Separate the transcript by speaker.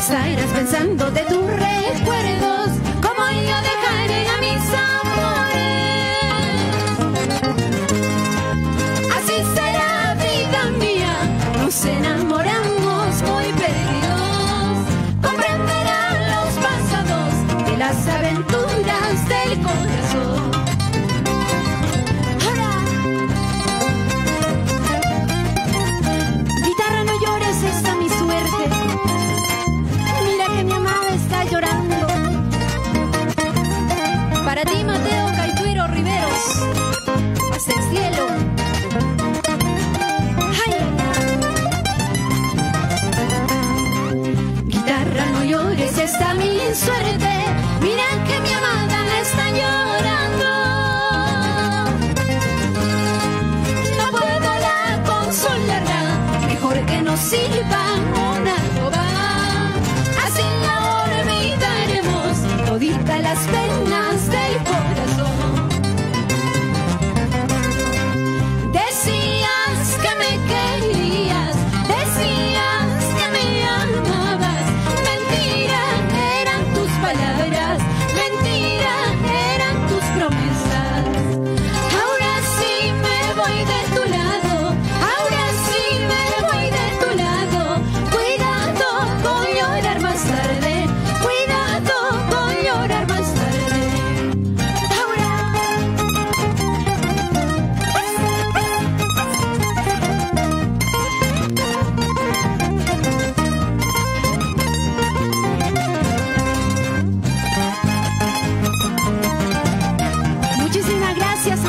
Speaker 1: estarás pensando de tus recuerdos, como yo dejaré a mis amores. Así será, vida mía, nos enamoramos muy perdidos. Comprenderán los pasados de las aventuras del corazón. Para ti, Mateo Caituiro Riveros, hasta el cielo. ¡Ay! Guitarra, no llores, está mi suerte. Mira que mi amada la está llorando. No puedo la consolarla, mejor que nos sirva una roba. Así la olvidaremos todita las penas del corazón. Decías que me querías, decías que me amabas. Mentira eran tus palabras, mentira eran tus promesas. Ahora sí me voy de tu lado, ahora sí me voy de tu lado. Cuidado con llorar más tarde, cuidado con llorar más tarde. Muchísimas gracias,